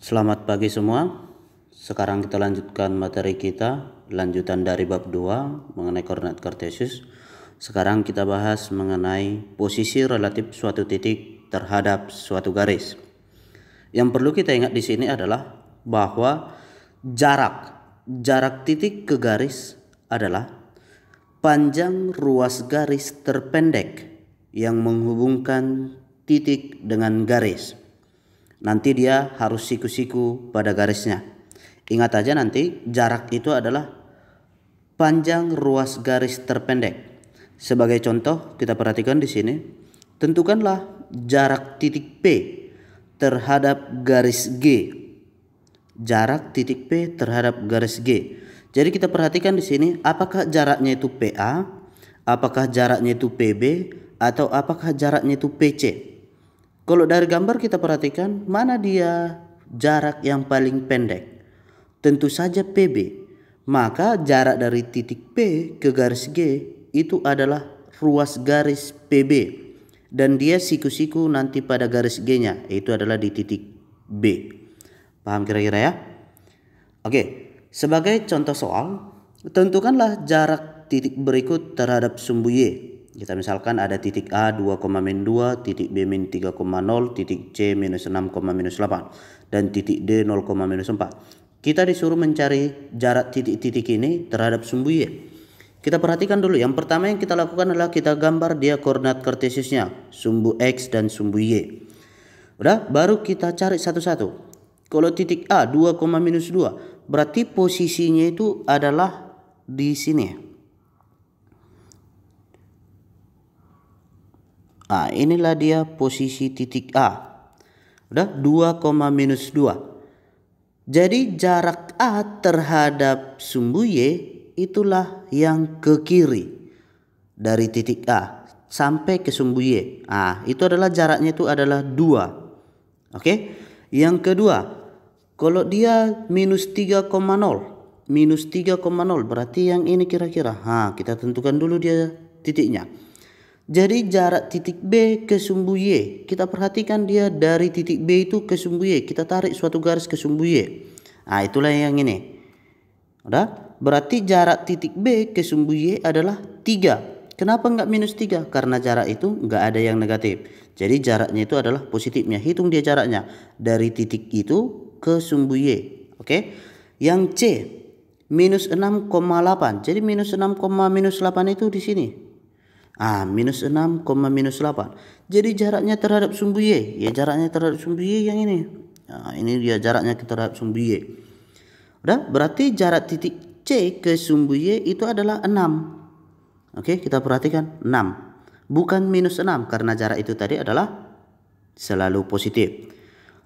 Selamat pagi semua. Sekarang kita lanjutkan materi kita, lanjutan dari bab 2 mengenai koordinat kartesius. Sekarang kita bahas mengenai posisi relatif suatu titik terhadap suatu garis. Yang perlu kita ingat di sini adalah bahwa jarak titik ke garis adalah panjang ruas garis terpendek yang menghubungkan titik dengan garis. Nanti dia harus siku-siku pada garisnya. Ingat aja nanti jarak itu adalah panjang ruas garis terpendek. Sebagai contoh kita perhatikan di sini, tentukanlah jarak titik P terhadap garis G. Jarak titik P terhadap garis G. Jadi kita perhatikan di sini, apakah jaraknya itu PA, apakah jaraknya itu PB, atau apakah jaraknya itu PC. Kalau dari gambar kita perhatikan, mana dia jarak yang paling pendek? Tentu saja PB. Maka jarak dari titik P ke garis G itu adalah ruas garis PB. Dan dia siku-siku nanti pada garis G-nya, itu adalah di titik B. Paham kira-kira ya? Oke, sebagai contoh soal, tentukanlah jarak titik berikut terhadap sumbu Y. Kita misalkan ada titik A 2,-2, titik B min 3,0, titik C minus 6,-8, dan titik D 0,-4. Kita disuruh mencari jarak titik-titik ini terhadap sumbu Y. Kita perhatikan dulu, yang pertama yang kita lakukan adalah kita gambar dia koordinat kartesiusnya, sumbu X dan sumbu Y. Udah, baru kita cari satu-satu. Kalau titik A 2,-2, berarti posisinya itu adalah di sini. Inilah dia posisi titik A. Udah 2,-2. Jadi jarak A terhadap sumbu Y itulah yang ke kiri dari titik A sampai ke sumbu Y. Itu adalah jaraknya itu adalah 2. Oke. Yang kedua, kalau dia minus 3,0 berarti yang ini kira-kira. Kita tentukan dulu dia titiknya. Jadi jarak titik B ke sumbu Y, kita perhatikan dia dari titik B itu ke sumbu Y, kita tarik suatu garis ke sumbu Y. Itulah yang ini. Udah? Berarti jarak titik B ke sumbu Y adalah 3. Kenapa enggak minus 3? Karena jarak itu enggak ada yang negatif. Jadi jaraknya itu adalah positifnya. Hitung dia jaraknya dari titik itu ke sumbu Y. Oke? Yang C minus 6,8. Jadi minus 6,-8 itu di sini. Minus 6,-8. Jadi jaraknya terhadap sumbu Y. Ya jaraknya terhadap sumbu Y yang ini. Ini dia jaraknya terhadap sumbu Y. Udah, berarti jarak titik C ke sumbu Y itu adalah 6. Oke, kita perhatikan 6. Bukan minus 6 karena jarak itu tadi adalah selalu positif.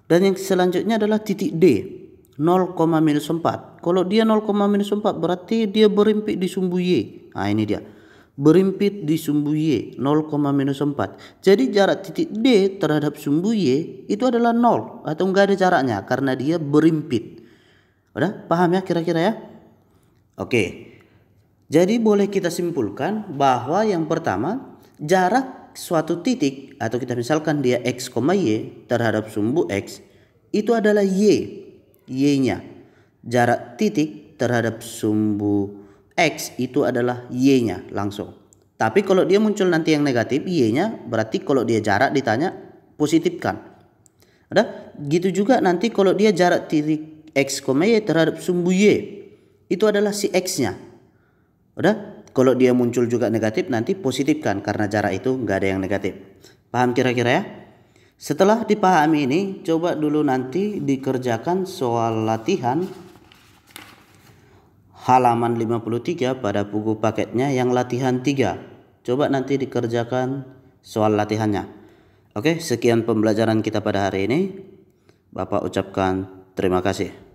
Dan yang selanjutnya adalah titik D. 0,-4. Kalau dia 0,-4 berarti dia berimpit di sumbu Y. Ini dia. Berimpit di sumbu Y 0,-4. Jadi jarak titik D terhadap sumbu Y itu adalah 0 atau enggak ada jaraknya karena dia berimpit. Udah paham ya kira-kira ya? Oke. Jadi boleh kita simpulkan bahwa yang pertama, jarak suatu titik atau kita misalkan dia X, Y terhadap sumbu X itu adalah Y-nya. Jarak titik terhadap sumbu X itu adalah Y-nya langsung. Tapi kalau dia muncul nanti yang negatif Y-nya, berarti kalau dia jarak ditanya positifkan. Ada? Gitu juga nanti kalau dia jarak titik X, Y terhadap sumbu Y, itu adalah si X-nya. Udah? Kalau dia muncul juga negatif nanti positifkan karena jarak itu nggak ada yang negatif. Paham kira-kira ya? Setelah dipahami ini, coba dulu nanti dikerjakan soal latihan halaman 53 pada buku paketnya yang latihan 3. Coba nanti dikerjakan soal latihannya. Oke, sekian pembelajaran kita pada hari ini. Bapak ucapkan terima kasih.